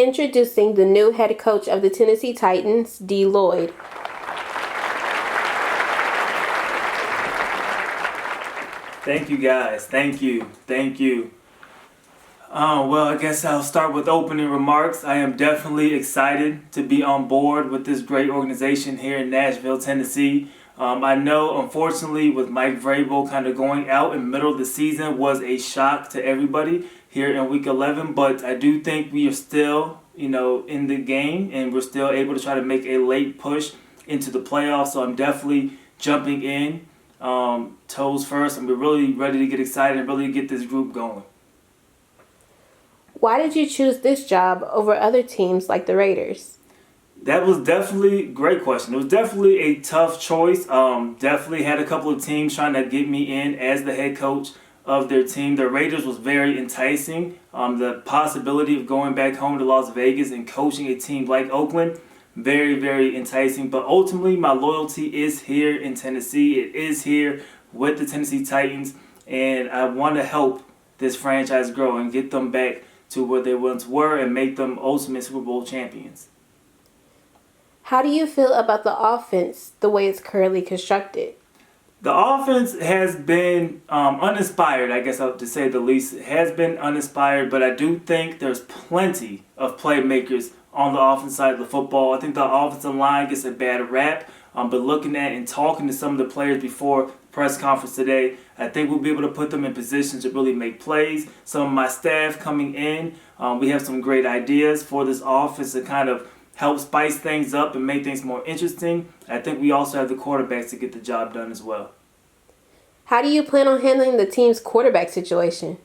Introducing the new head coach of the Tennessee Titans, D. Lloyd. Thank you, guys. Thank you. Well, I guess I'll start with opening remarks. I am definitely excited to be on board with this great organization here in Nashville, Tennessee. I know, unfortunately, with Mike Vrabel kind of going out in the middle of the season was a shock to everybody here in Week 11, but I do think we are still, in the game, and we're still able to try to make a late push into the playoffs. So I'm definitely jumping in, toes first, and we're really ready to get excited and really get this group going. Why did you choose this job over other teams like the Raiders? That was definitely a great question. It was definitely a tough choice. Definitely had a couple of teams trying to get me in as the head coach of their team. The Raiders was very enticing. The possibility of going back home to Las Vegas and coaching a team like Oakland, very, very enticing. But ultimately, my loyalty is here in Tennessee. It is here with the Tennessee Titans. And I want to help this franchise grow and get them back to where they once were and make them ultimate Super Bowl champions. How do you feel about the offense, the way it's currently constructed? The offense has been uninspired, I guess to say the least. It has been uninspired, but I do think there's plenty of playmakers on the offensive side of the football. I think the offensive line gets a bad rap, but looking at and talking to some of the players before the press conference today, I think we'll be able to put them in positions to really make plays. Some of my staff coming in, we have some great ideas for this offense to kind of help spice things up and make things more interesting. I think we also have the quarterbacks to get the job done as well. How do you plan on handling the team's quarterback situation?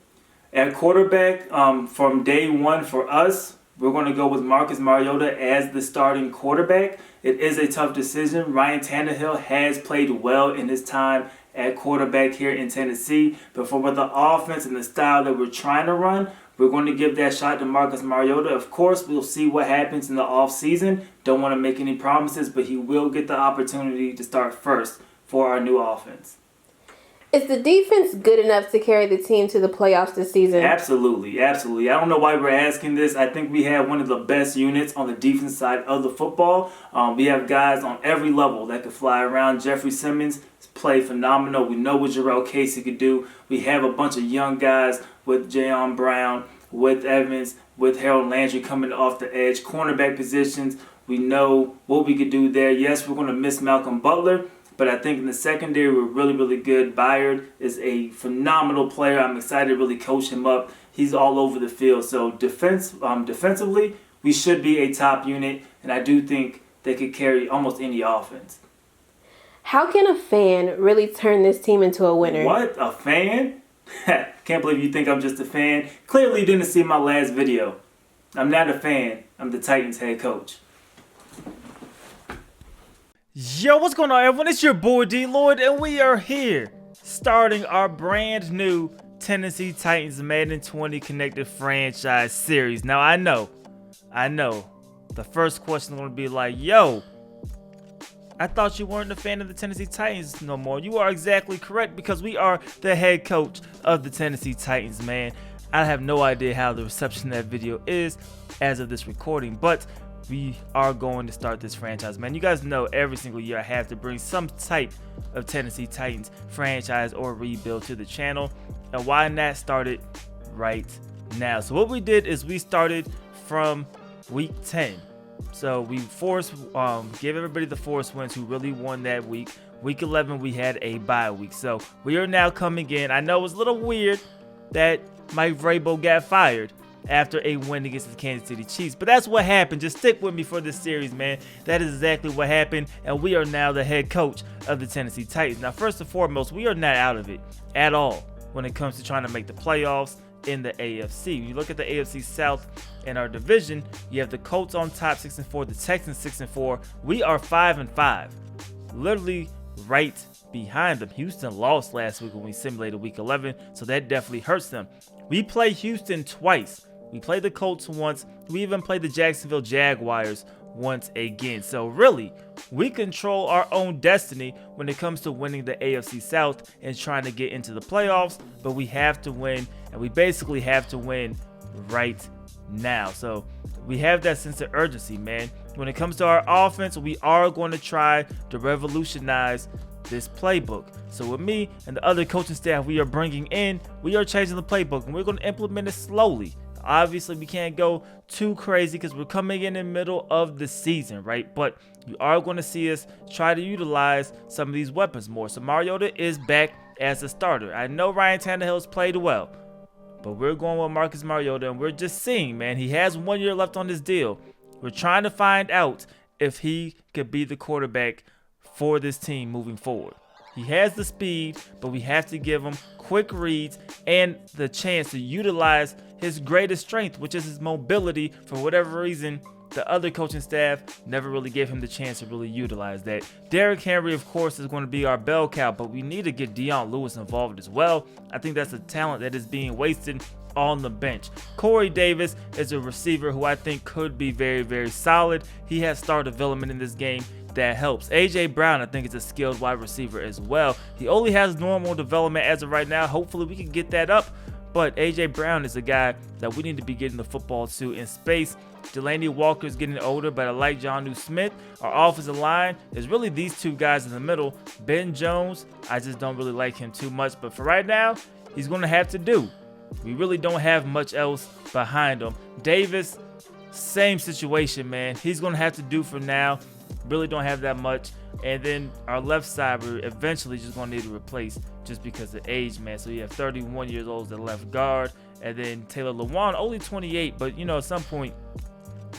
At quarterback, from day one for us, we're going to go with Marcus Mariota as the starting quarterback. It is a tough decision. Ryan Tannehill has played well in his time at quarterback here in Tennessee, but for the offense and the style that we're trying to run, we're going to give that shot to Marcus Mariota. Of course, we'll see what happens in the offseason. Don't want to make any promises, but he will get the opportunity to start first for our new offense. Is the defense good enough to carry the team to the playoffs this season? Absolutely. I don't know why we're asking this. I think we have one of the best units on the defense side of the football. We have guys on every level that can fly around. Jeffrey Simmons played phenomenal. We know what Jarrell Casey could do. We have a bunch of young guys with Jayon Brown, with Evans, with Harold Landry coming off the edge. Cornerback positions, we know what we could do there. Yes, we're going to miss Malcolm Butler, but I think in the secondary, we're really, really good. Byard is a phenomenal player. I'm excited to really coach him up. He's all over the field. So defensively, we should be a top unit, and I do think they could carry almost any offense. How can a fan really turn this team into a winner? What? A fan? Can't believe you think I'm just a fan. Clearly you didn't see my last video. I'm not a fan. I'm the Titans head coach. Yo, what's going on, everyone? It's your boy D. Lloyd, and we are here starting our brand new Tennessee Titans Madden 20 Connected Franchise Series. Now, I know, the first question is going to be like, yo, I thought you weren't a fan of the Tennessee Titans no more. You are exactly correct, because we are the head coach of the Tennessee Titans, man. I have no idea how the reception of that video is as of this recording, but we are going to start this franchise, man. You guys know every single year I have to bring some type of Tennessee Titans franchise or rebuild to the channel, and why not start it right now? So what we did is we started from week 10. So we gave everybody the forced wins who really won that week. Week 11, we had a bye week. So we are now coming in. I know it was a little weird that Mike Vrabel got fired after a win against the Kansas City Chiefs, but that's what happened. Just stick with me for this series, man. That is exactly what happened, and we are now the head coach of the Tennessee Titans. Now, first and foremost, we are not out of it at all when it comes to trying to make the playoffs in the AFC. You look at the AFC South in our division, you have the Colts on top 6-4, the Texans 6-4. We are 5-5, literally right behind them. Houston lost last week when we simulated week 11, so that definitely hurts them. We play Houston twice. We played the Colts once. We even played the Jacksonville Jaguars once again. So really, we control our own destiny when it comes to winning the AFC South and trying to get into the playoffs, but we have to win, and we basically have to win right now. So we have that sense of urgency, man. When it comes to our offense, we are going to try to revolutionize this playbook. So with me and the other coaching staff we are bringing in, we are changing the playbook and we're going to implement it slowly. Obviously, we can't go too crazy because we're coming in the middle of the season, right? But you are going to see us try to utilize some of these weapons more. So Mariota is back as a starter. I know Ryan Tannehill's played well, but we're going with Marcus Mariota, and we're just seeing, man, he has 1 year left on his deal. We're trying to find out if he could be the quarterback for this team moving forward. He has the speed, but we have to give him quick reads and the chance to utilize his greatest strength, which is his mobility. For whatever reason, the other coaching staff never really gave him the chance to really utilize that. Derrick Henry, of course, is going to be our bell cow, but we need to get Dion Lewis involved as well. I think that's a talent that is being wasted on the bench. Corey Davis is a receiver who I think could be very, very solid. He has star development in this game that helps. AJ Brown, I think, is a skilled wide receiver as well. He only has normal development as of right now. Hopefully we can get that up, but AJ Brown is a guy that we need to be getting the football to in space. Delaney Walker is getting older, but I like Jonnu Smith. Our offensive line is really these two guys in the middle. Ben Jones, I just don't really like him too much, but for right now, he's going to have to do. We really don't have much else behind him. Davis, same situation, man. He's going to have to do for now. Really don't have that much. And then our left side, we're eventually just going to need to replace just because of age, man. So you have 31 years old as the left guard. And then Taylor Lewan, only 28. But, at some point,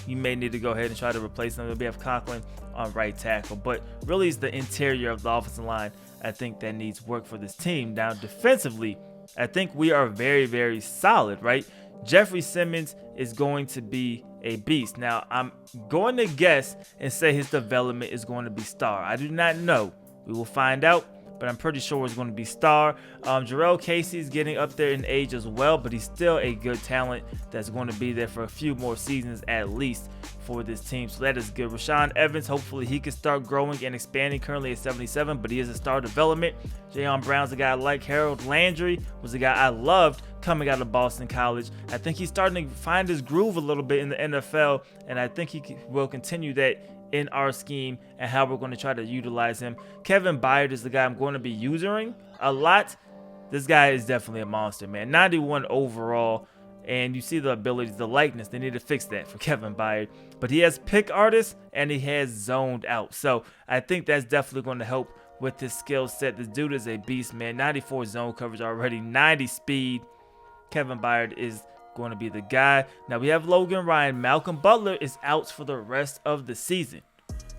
you may need to go ahead and try to replace them. We have Conklin on right tackle. But really, it's the interior of the offensive line, I think, that needs work for this team. Now, defensively, I think we are very, very solid, right? Jeffrey Simmons is going to be a beast. Now, I'm going to guess and say his development is going to be star. I do not know. We will find out, but I'm pretty sure it's going to be star. Jarrell Casey is getting up there in age as well, but he's still a good talent that's going to be there for a few more seasons at least for this team. So that is good. Rashaan Evans, hopefully he can start growing and expanding. Currently at 77, but he is a star development. Jayon Brown's a guy I like. Harold Landry was a guy I loved coming out of Boston College. I think he's starting to find his groove a little bit in the NFL, and I think he will continue that in our scheme and how we're going to try to utilize him. Kevin Byard is the guy I'm going to be using a lot. This guy is definitely a monster, man. 91 overall, and you see the abilities, the likeness. They need to fix that for Kevin Byard. But he has pick artists and he has zoned out. So I think that's definitely going to help with his skill set. This dude is a beast, man. 94 zone coverage already, 90 speed. Kevin Byard is going to be the guy. Now we have Logan Ryan. Malcolm Butler is out for the rest of the season.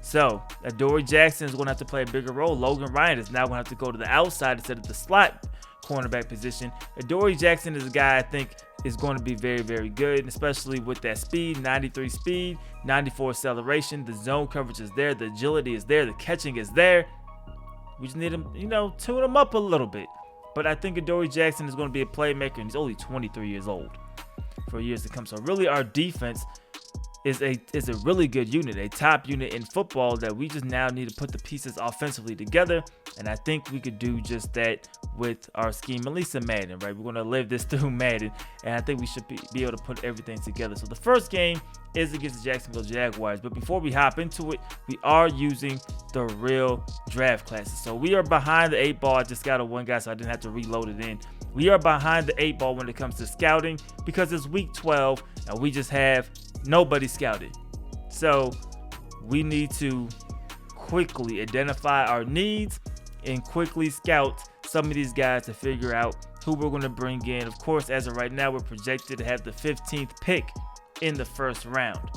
So Adoree Jackson is going to have to play a bigger role. Logan Ryan is now going to have to go to the outside instead of the slot cornerback position. Adoree Jackson is a guy I think is going to be very, very good, especially with that speed, 93 speed, 94 acceleration. The zone coverage is there. The agility is there. The catching is there. We just need him, tune him up a little bit. But I think Adoree Jackson is going to be a playmaker, and he's only 23 years old for years to come. So really our defense is a really good unit, a top unit in football that we just now need to put the pieces offensively together. And I think we could do just that with our scheme, at least in Madden, right? We're going to live this through Madden, and I think we should be able to put everything together. So the first game is against the Jacksonville Jaguars. But before we hop into it, we are using the real draft classes. So we are behind the 8 ball. I just got a 1 guy, so I didn't have to reload it in. We are behind the 8 ball when it comes to scouting because it's week 12 and we just have nobody scouted. So we need to quickly identify our needs and quickly scout some of these guys to figure out who we're going to bring in. Of course, as of right now, we're projected to have the 15th pick in the first round.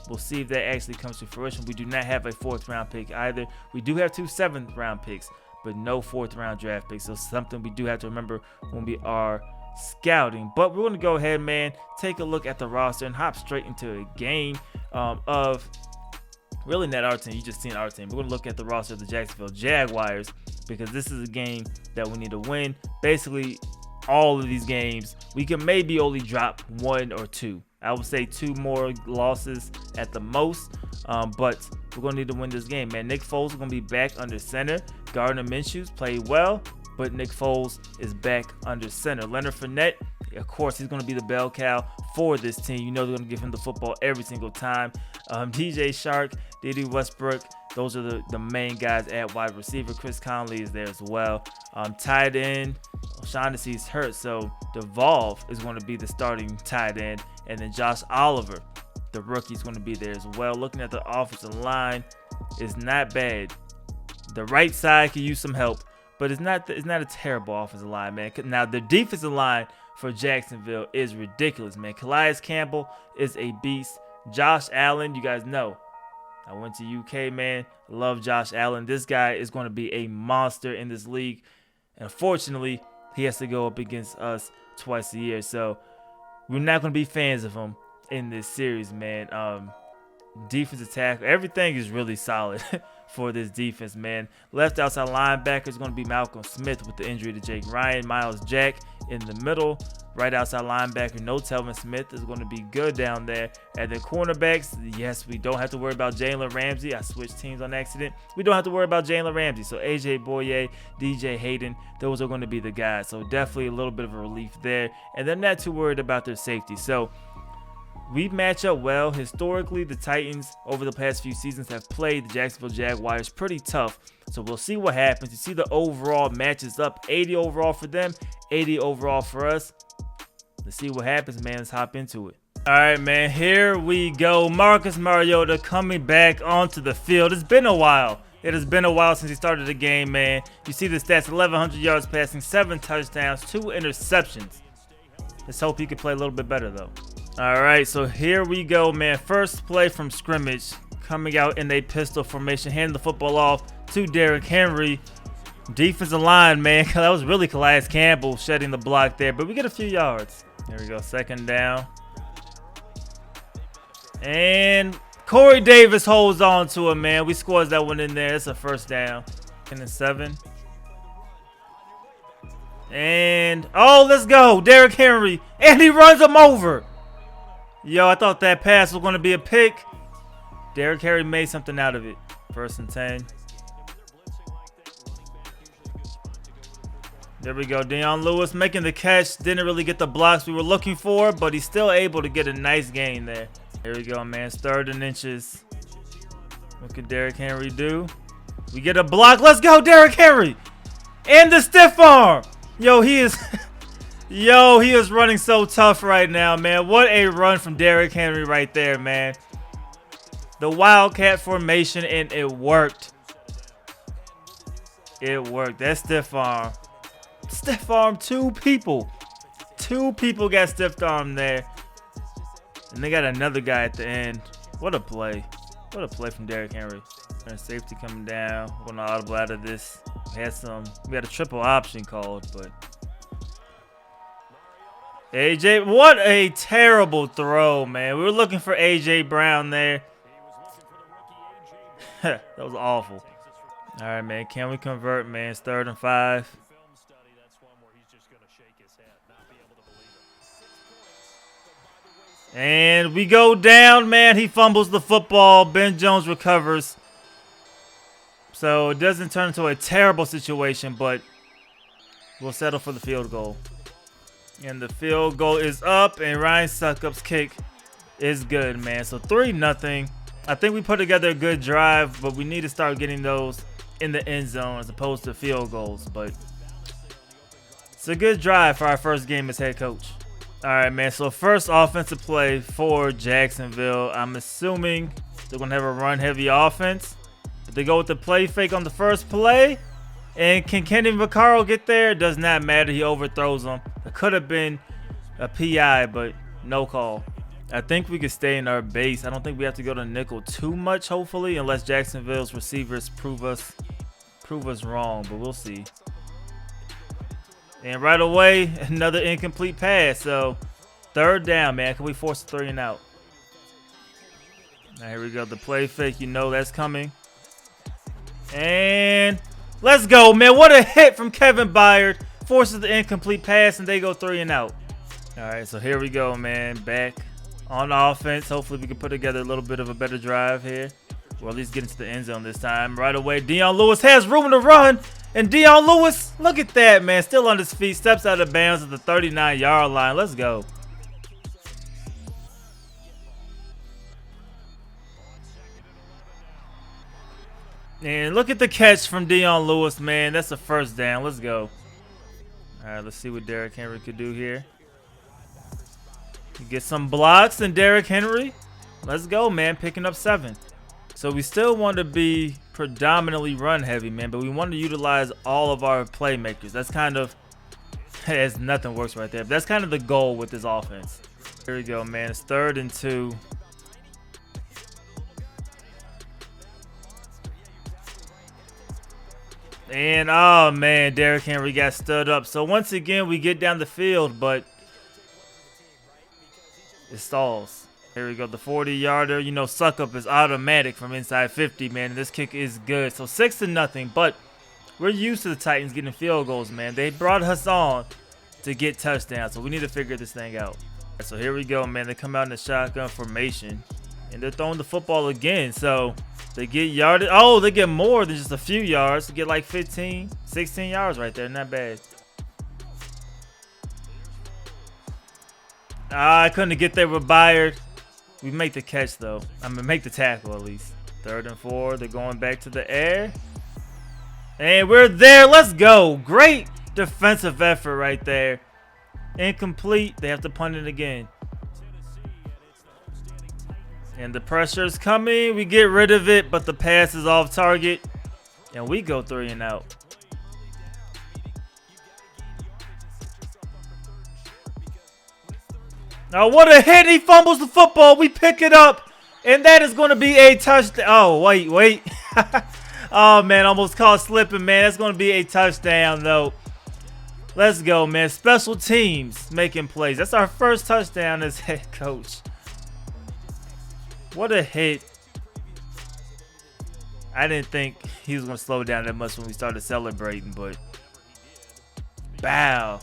We'll see if that actually comes to fruition. We do not have a 4th round pick either. We do have 2 7th round picks, but no 4th round draft picks. So something we do have to remember when we are scouting. But we're going to go ahead, man, take a look at the roster and hop straight into a game of really not our team. You just seen our team. We're going to look at the roster of the Jacksonville Jaguars because this is a game that we need to win. Basically, all of these games, we can maybe only drop 1 or 2. I would say 2 more losses at the most, but we're going to need to win this game, man. Nick Foles is going to be back under center. Gardner Minshew's played well, but Nick Foles is back under center. Leonard Fournette, of course, he's going to be the bell cow for this team. You know they're going to give him the football every single time. DJ Shark, Dede Westbrook, those are the main guys at wide receiver. Chris Conley is there as well. Tight end, O'Shaughnessy's hurt, so Devolve is going to be the starting tight end. And then Josh Oliver, the rookie, is going to be there as well. Looking at the offensive line, it's not bad. The right side could use some help, but it's not a terrible offensive line, man. Now, the defensive line for Jacksonville is ridiculous, man. Calais Campbell is a beast. Josh Allen, you guys know, I went to UK, man. Love Josh Allen. This guy is going to be a monster in this league. And unfortunately, he has to go up against us twice a year. So we're not going to be fans of him in this series, man. Defensive tackle, everything is really solid for this defense, man. Left outside linebacker is going to be Malcolm Smith with the injury to Jake Ryan. Miles Jack in the middle. Right outside linebacker, no Telvin Smith is going to be good down there. And then cornerbacks, yes, we don't have to worry about Jalen Ramsey. I switched teams on accident. We don't have to worry about Jalen Ramsey. So AJ Boye, DJ Hayden, those are going to be the guys. So definitely a little bit of a relief there. And they're not too worried about their safety. So we match up well. Historically, the Titans over the past few seasons have played the Jacksonville Jaguars pretty tough. So we'll see what happens. You see the overall matches up. 80 overall for them, 80 overall for us. Let's see what happens, man. Let's hop into it. All right, man. Here we go. Marcus Mariota coming back onto the field. It's been a while. It has been a while since he started the game, man. You see the stats, 1,100 yards passing, 7 touchdowns, 2 interceptions. Let's hope he can play a little bit better, though. All right, so here we go, man. First play from scrimmage, coming out in a pistol formation, handing the football off to Derrick Henry. Defensive line, man. That was really Calais Campbell shedding the block there, but we get a few yards. There we go, second down. And Corey Davis holds on to him, man. We scores that one in there. It's a first down. And then 7. And, oh, let's go. Derrick Henry. And he runs him over. Yo, I thought that pass was going to be a pick. Derrick Henry made something out of it. 1st and 10. There we go. Deion Lewis making the catch. Didn't really get the blocks we were looking for, but he's still able to get a nice gain there. Here we go, man. 3rd and inches. What can Derrick Henry do? We get a block. Let's go, Derrick Henry. And the stiff arm. Yo, he is... Yo, he is running so tough right now, man. What a run from Derrick Henry right there, man. The Wildcat formation, and it worked. It worked. That stiff arm. Stiff arm 2 people. 2 people got stiff arm there. And they got another guy at the end. What a play. What a play from Derrick Henry. And safety coming down. We're going to audible out of this. We had a triple option called, but... AJ, what a terrible throw, man. We were looking for AJ Brown there. That was awful. All right, man. Can we convert, man? It's 3rd and 5. And we go down, man. He fumbles the football. Ben Jones recovers. So it doesn't turn into a terrible situation, but we'll settle for the field goal. And the field goal is up, and Ryan Succop's kick is good, man. So 3-0. I think we put together a good drive, but we need to start getting those in the end zone as opposed to field goals. But it's a good drive for our first game as head coach. All right, man. So first offensive play for Jacksonville. I'm assuming they're going to have a run-heavy offense. If they go with the play fake on the first play, and can Kenny Vaccaro get there? It does not matter. He overthrows him. It could have been a PI, but no call. I think we can stay in our base. I don't think we have to go to nickel too much, hopefully, unless Jacksonville's receivers prove us wrong, but we'll see. And right away, another incomplete pass. So 3rd down, man. Can we force a 3 and out? Now here we go. The play fake, you know that's coming. And let's go, man. What a hit from Kevin Byard. Forces the incomplete pass, and they go 3 and out. All right, so here we go, man. Back on offense. Hopefully we can put together a little bit of a better drive here. Or at least get into the end zone this time. Right away, Dion Lewis has room to run. And Dion Lewis, look at that, man. Still on his feet. Steps out of bounds at the 39-yard line. Let's go. And look at the catch from Dion Lewis, man. That's a first down. Let's go. All right, let's see what Derrick Henry could do here. Get some blocks and Derrick Henry. Let's go, man. Picking up 7. So we still want to be predominantly run heavy, man, but we want to utilize all of our playmakers. That's kind of, as nothing works right there, but that's kind of the goal with this offense. Here we go, man. It's 3rd and 2. And, oh, man, Derrick Henry got stood up. So once again, we get down the field, but it stalls. Here we go, the 40-yarder. You know, suck up is automatic from inside 50, man. This kick is good. So 6-0, but we're used to the Titans getting field goals, man. They brought us on to get touchdowns, so we need to figure this thing out. So here we go, man. They come out in the shotgun formation, and they're throwing the football again. So they get yarded. Oh, they get more than just a few yards. They get like 15, 16 yards right there. Not bad. I couldn't get there with Byard. We make the catch, though. I'm going to make the tackle, at least. 3rd and 4. They're going back to the air. And we're there. Let's go. Great defensive effort right there. Incomplete. They have to punt it again. And the pressure is coming. We get rid of it, but the pass is off target. And we go 3 and out. Now, what a hit. He fumbles the football. We pick it up. And that is going to be a touchdown. Oh, wait. Oh, man. Almost caught slipping, man. That's going to be a touchdown, though. Let's go, man. Special teams making plays. That's our first touchdown as head coach. What a hit. I didn't think he was going to slow down that much when we started celebrating, but bow.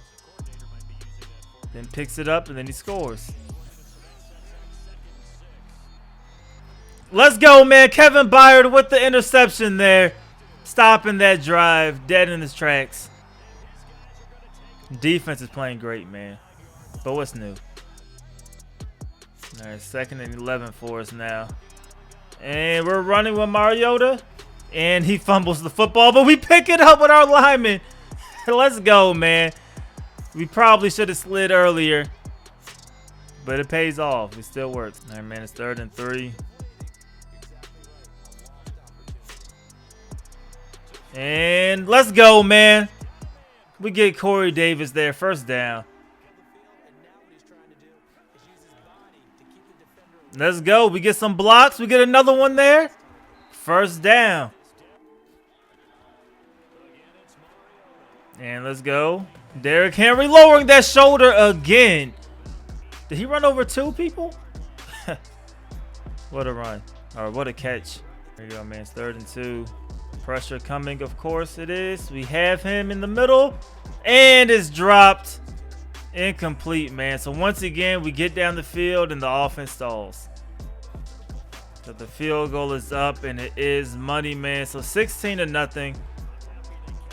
Then picks it up, and then he scores. Let's go, man. Kevin Byard with the interception there. Stopping that drive. Dead in his tracks. Defense is playing great, man. But what's new? All right, 2nd and 11 for us now. And we're running with Mariota. And he fumbles the football, but we pick it up with our lineman. Let's go, man. We probably should have slid earlier, but it pays off. It still works. All right, man, it's 3rd and 3. And let's go, man. We get Corey Davis there. First down. Let's go. We get some blocks. We get another one there. First down. And let's go. Derrick Henry lowering that shoulder again. Did he run over 2 people? What a run. Or what a catch. There you go, man. It's 3rd and 2. Pressure coming, of course it is. We have him in the middle. And it's dropped. Incomplete, man. So once again, we get down the field and the offense stalls. So the field goal is up and it is money, man. So 16-0.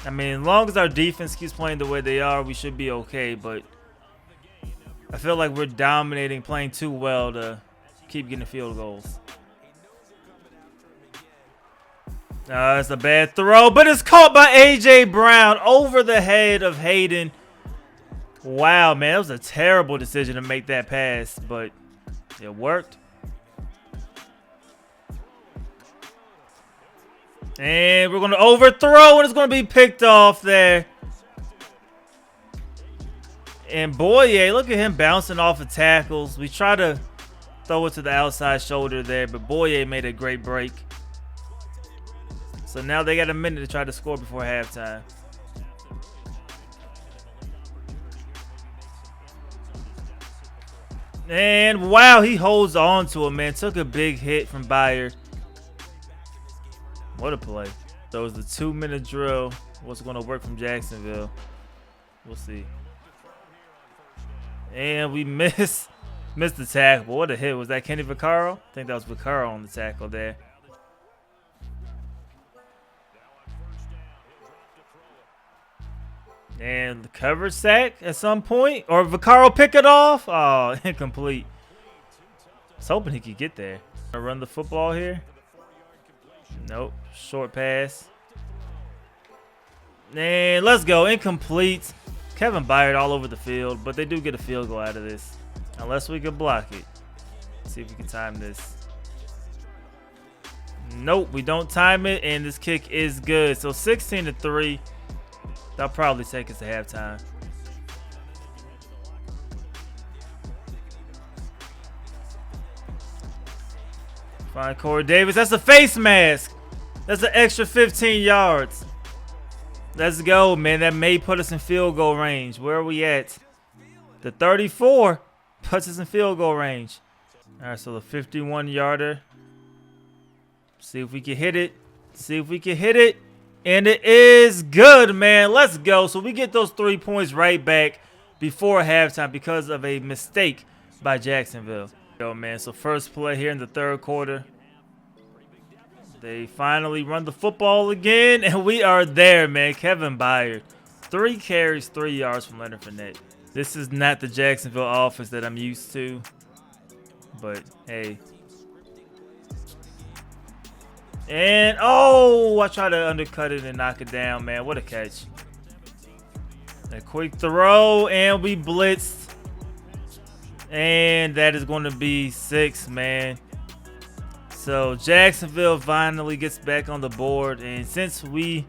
I mean, as long as our defense keeps playing the way they are, we should be okay. But I feel like we're dominating, playing too well to keep getting field goals. It's a bad throw, but it's caught by A.J. Brown over the head of Hayden. Wow, man, that was a terrible decision to make that pass, but it worked. And we're going to overthrow, and it's going to be picked off there. And Boye, look at him bouncing off of tackles. We try to throw it to the outside shoulder there, but Boye made a great break. So now they got a minute to try to score before halftime. And wow, he holds on to him, man. Took a big hit from Byard. What a play. So it was the 2-minute drill. What's going to work from Jacksonville? We'll see. And we missed the tackle. What a hit. Was that Kenny Vaccaro? I think that was Vaccaro on the tackle there. And the coverage sack at some point. Or Vaccaro pick it off. Oh, incomplete. I was hoping he could get there. Run the football here. Nope. Short pass. And let's go. Incomplete. Kevin Byard all over the field. But they do get a field goal out of this. Unless we can block it. Let's see if we can time this. Nope, we don't time it. And this kick is good. So 16-3. They'll probably take us to halftime. Find Corey Davis. That's a face mask. That's an extra 15 yards. Let's go, man. That may put us in field goal range. Where are we at? The 34 puts us in field goal range. All right, so the 51-yarder. See if we can hit it. See if we can hit it. And it is good, man. Let's go. So we get those 3 points right back before halftime because of a mistake by Jacksonville. Yo, man. So first play here in the third quarter. They finally run the football again, and we are there, man. Kevin Byard. 3 carries, 3 yards from Leonard Fournette. This is not the Jacksonville offense that I'm used to. But, hey. And, oh, I tried to undercut it and knock it down, man. What a catch. A quick throw, and we blitzed. And that is going to be 6, man. So Jacksonville finally gets back on the board. And since we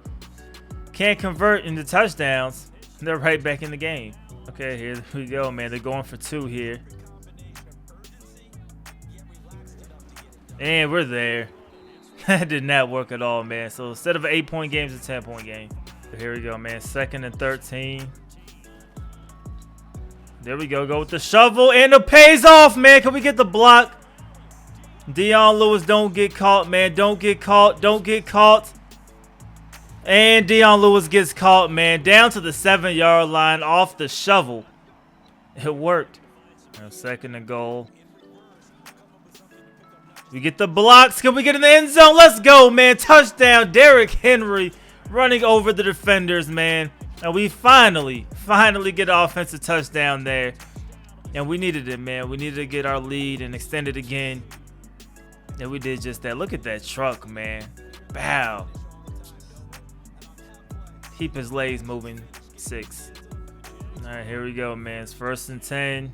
can't convert into touchdowns, they're right back in the game. Okay, here we go, man. They're going for 2 here. And we're there. That did not work at all, man. So instead of an 8-point game, it's a 10-point game. So here we go, man. 2nd and 13. There we go. Go with the shovel. And it pays off, man. Can we get the block? Dion Lewis, don't get caught, man. Don't get caught. Don't get caught. And Dion Lewis gets caught, man. Down to the 7-yard line off the shovel. It worked. 2nd and goal. We get the blocks. Can we get in the end zone? Let's go, man. Touchdown. Derrick Henry running over the defenders, man. And we finally get an offensive touchdown there. And we needed it, man. We needed to get our lead and extend it again. And we did just that. Look at that truck, man. Bow. Keep his legs moving. 6. All right, here we go, man. It's 1st and 10.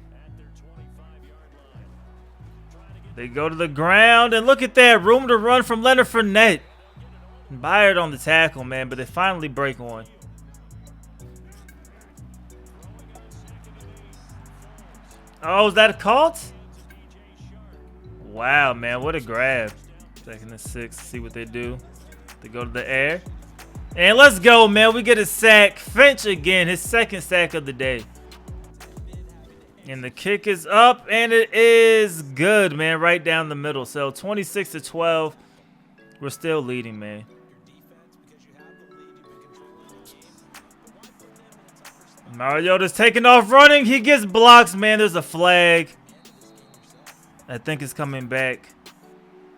They go to the ground, and look at that. Room to run from Leonard Fournette. Byard on the tackle, man, but they finally break one. Oh, is that a caught? Wow, man, what a grab. 2nd and 6, see what they do. They go to the air. And let's go, man. We get a sack. Finch again, his 2nd sack of the day. And the kick is up, and it is good, man, right down the middle. So 26-12, we're still leading, man. Mariota's taking off running. He gets blocks, man. There's a flag. I think it's coming back.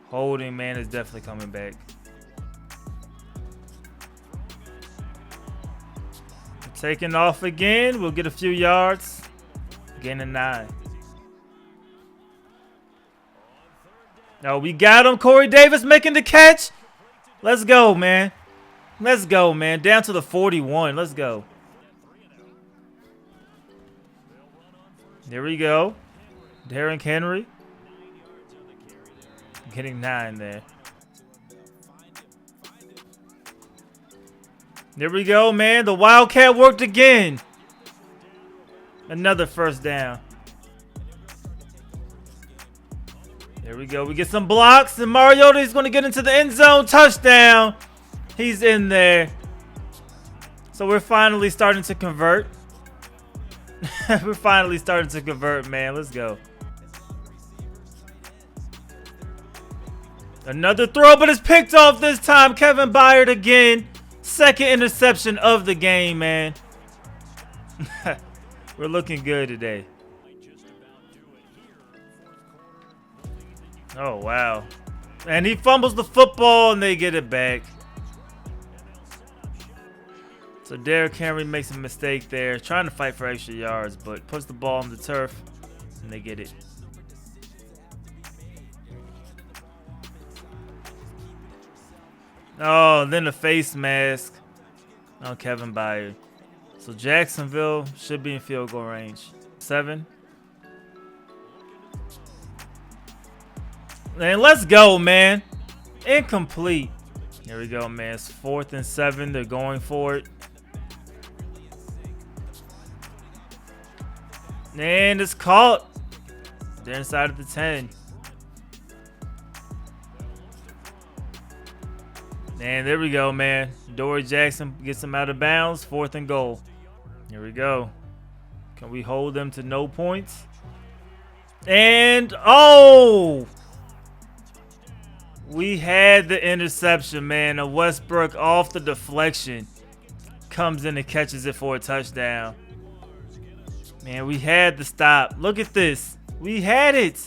Holding, man, is definitely coming back. Taking off again. We'll get a few yards. Gaining 9. No, we got him. Corey Davis making the catch. Let's go, man. Let's go, man. Down to the 41. Let's go. There we go. Derrick Henry. Getting 9 there. There we go, man. The Wildcat worked again. Another 1st down. There we go. We get some blocks, and Mariota is going to get into the end zone. Touchdown. He's in there. So we're finally starting to convert. We're finally starting to convert, man. Let's go. Another throw, but it's picked off this time. Kevin Byard again. 2nd interception of the game, man. We're looking good today. Oh, wow. And he fumbles the football, and they get it back. So Derrick Henry makes a mistake there, trying to fight for extra yards, but puts the ball on the turf, and they get it. Oh, then the face mask on Kevin Byard. So Jacksonville should be in field goal range. 7. And let's go, man. Incomplete. Here we go, man. It's 4th and 7. They're going for it. And it's caught. They're inside of the 10. And there we go, man. Dory Jackson gets him out of bounds. 4th and goal. Here we go. Can we hold them to no points? And, oh! We had the interception, man. A Westbrook off the deflection. Comes in and catches it for a touchdown. Man, we had the stop. Look at this. We had it.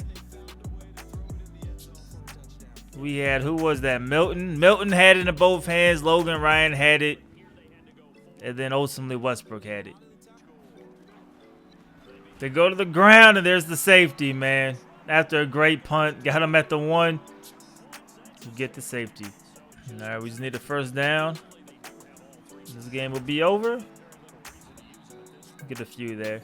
We had, who was that? Milton. Milton had it in both hands. Logan Ryan had it. And then ultimately Westbrook had it. They go to the ground and there's the safety, man. After a great punt. Got him at the 1. To get the safety. All right, we just need a first down. This game will be over. Get a few there.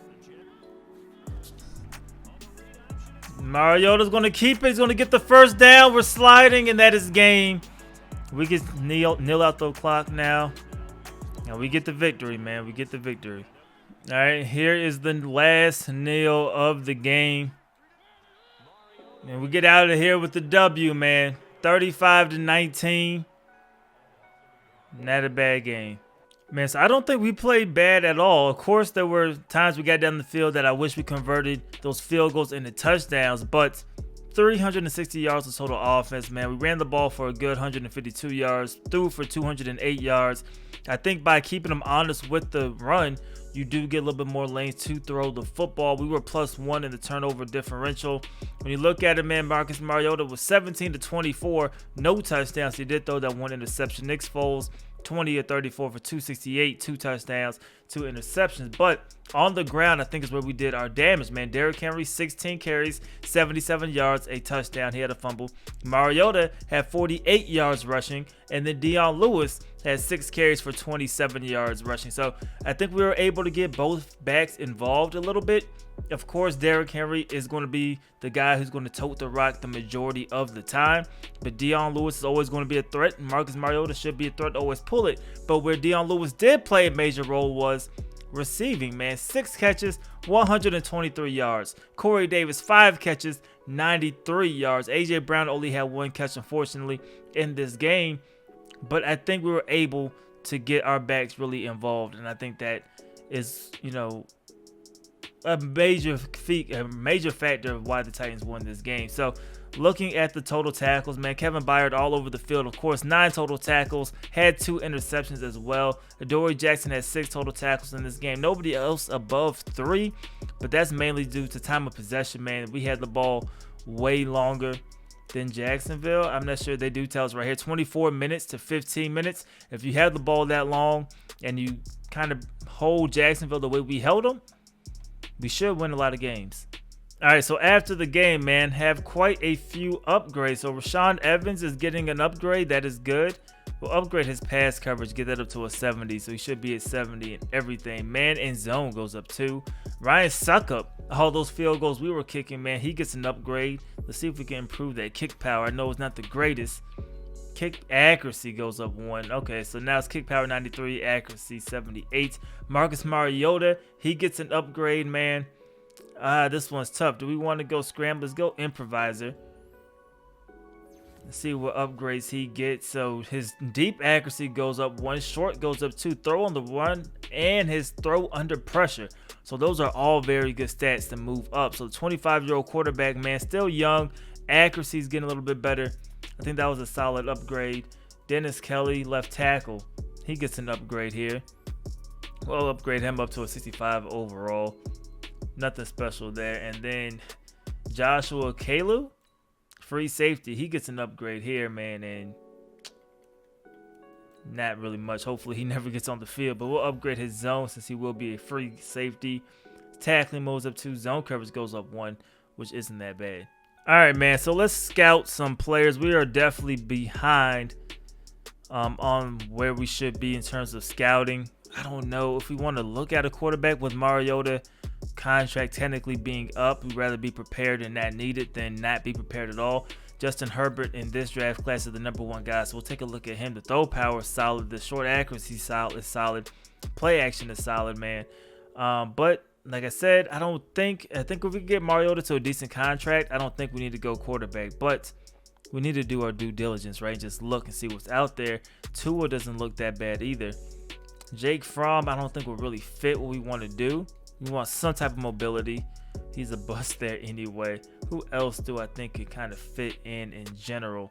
Mariota's going to keep it. He's going to get the first down. We're sliding, and that is game. We get nil out the clock now. And we get the victory, man. We get the victory. All right, here is the last kneel of the game. And we get out of here with the W, man. 35-19. Not a bad game. Man, so I don't think we played bad at all. Of course, there were times we got down the field that I wish we converted those field goals into touchdowns, but 360 yards of total offense, man. We ran the ball for a good 152 yards, threw for 208 yards. I think by keeping them honest with the run, you do get a little bit more lanes to throw the football. We were +1 in the turnover differential. When you look at it, man, Marcus Mariota was 17-24, no touchdowns. He did throw that 1 interception. Nick Foles, 20-34 for 268, 2 touchdowns, 2 interceptions. But on the ground, I think is where we did our damage, man. Derrick Henry, 16 carries, 77 yards, a touchdown. He had a fumble. Mariota had 48 yards rushing, and then Dion Lewis had 6 carries for 27 yards rushing. So I think we were able to get both backs involved a little bit. Of course, Derrick Henry is going to be the guy who's going to tote the rock the majority of the time. But Dion Lewis is always going to be a threat. Marcus Mariota should be a threat to always pull it. But where Dion Lewis did play a major role was receiving, man. 6 catches, 123 yards. Corey Davis, 5 catches, 93 yards. A.J. Brown only had 1 catch, unfortunately, in this game. But I think we were able to get our backs really involved. And I think that is, you know, a major factor of why the Titans won this game. So looking at the total tackles, man, Kevin Byard all over the field. Of course, 9 total tackles, had 2 interceptions as well. Adoree Jackson had 6 total tackles in this game. Nobody else above 3, but that's mainly due to time of possession, man. We had the ball way longer than Jacksonville. I'm not sure, they do tell us right here, 24 minutes to 15 minutes. If you have the ball that long and you kind of hold Jacksonville the way we held them, we should win a lot of games. All right, so after the game, man, have quite a few upgrades. So Rashaan Evans is getting an upgrade. That is good. We'll upgrade his pass coverage, get that up to a 70. So he should be at 70 and everything. Man in zone goes up too. Ryan Suckup, all those field goals we were kicking, man, he gets an upgrade. Let's see if we can improve that kick power. I know it's not the greatest. Kick accuracy goes up 1. Okay, so now it's kick power 93, accuracy 78. Marcus Mariota, he gets an upgrade, man. This one's tough. Do we want to go scramble? Let's go improviser. Let's see what upgrades he gets. So his deep accuracy goes up 1, short goes up 2, throw on the run, and his throw under pressure. So those are all very good stats to move up. So the 25-year-old quarterback, man, still young. Accuracy is getting a little bit better. I think that was a solid upgrade. Dennis Kelly, left tackle. He gets an upgrade here. We'll upgrade him up to a 65 overall. Nothing special there. And then Joshua Kalu, free safety. He gets an upgrade here, man. And Not really much. Hopefully he never gets on the field, but we'll upgrade his zone since he will be a free safety. Tackling moves up 2, zone coverage goes up 1, which isn't that bad. All right, man, so let's scout some players. We are definitely behind on where we should be in terms of scouting. I don't know if we want to look at a quarterback with Mariota contract technically being up. We'd rather be prepared and not need it than not be prepared at all. Justin Herbert in this draft class is the #1 guy, so we'll take a look at him. The throw power is solid. The short accuracy is solid. Play action is solid, man. But like I said, I think if we can get Mariota to a decent contract, I don't think we need to go quarterback. But we need to do our due diligence, right? Just look and see what's out there. Tua doesn't look that bad either. Jake Fromm, I don't think will really fit what we want to do. We want some type of mobility. He's a bust there anyway. Who else do I think could kind of fit in general?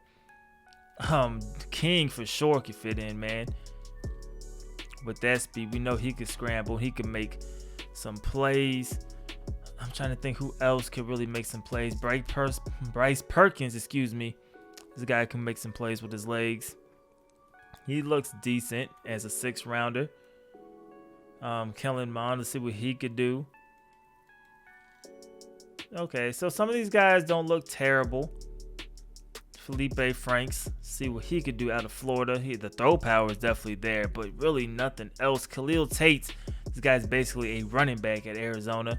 King for sure could fit in, man. With that speed, we know he could scramble. He could make some plays. I'm trying to think who else could really make some plays. Bryce Perkins, excuse me. This guy can make some plays with his legs. He looks decent as a 6th rounder. Kellen Mond, let's see what he could do. Okay, so some of these guys don't look terrible. Felipe Franks, see what he could do out of Florida. The throw power is definitely there, but really nothing else. Khalil Tate, this guy's basically a running back at Arizona.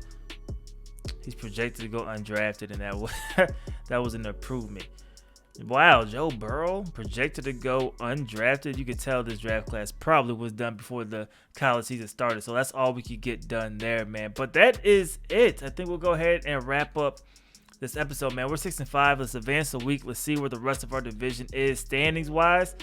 He's projected to go undrafted, and that was an improvement. Wow, Joe Burrow projected to go undrafted. You could tell this draft class probably was done before the college season started. So that's all we could get done there, man. But that is it. I think we'll go ahead and wrap up this episode, man. We're 6-5. Let's advance a week. Let's see where the rest of our division is standings-wise.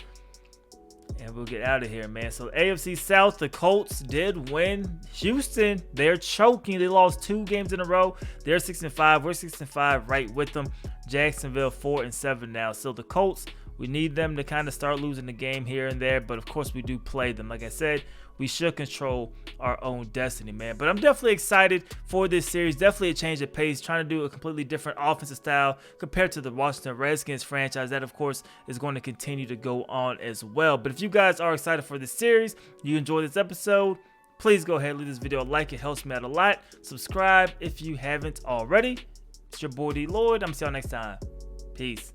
And we'll get out of here, man. So AFC South, the Colts did win. Houston, they're choking. They lost 2 games in a row. They're 6-5. We're 6-5 right with them. Jacksonville 4-7 now. So the Colts, we need them to kind of start losing the game here and there. But, of course, we do play them. Like I said, we should control our own destiny, man. But I'm definitely excited for this series. Definitely a change of pace. Trying to do a completely different offensive style compared to the Washington Redskins franchise. That, of course, is going to continue to go on as well. But if you guys are excited for this series, you enjoy this episode, please go ahead and leave this video a like. It helps me out a lot. Subscribe if you haven't already. It's your boy D Lloyd. I'm see y'all next time. Peace.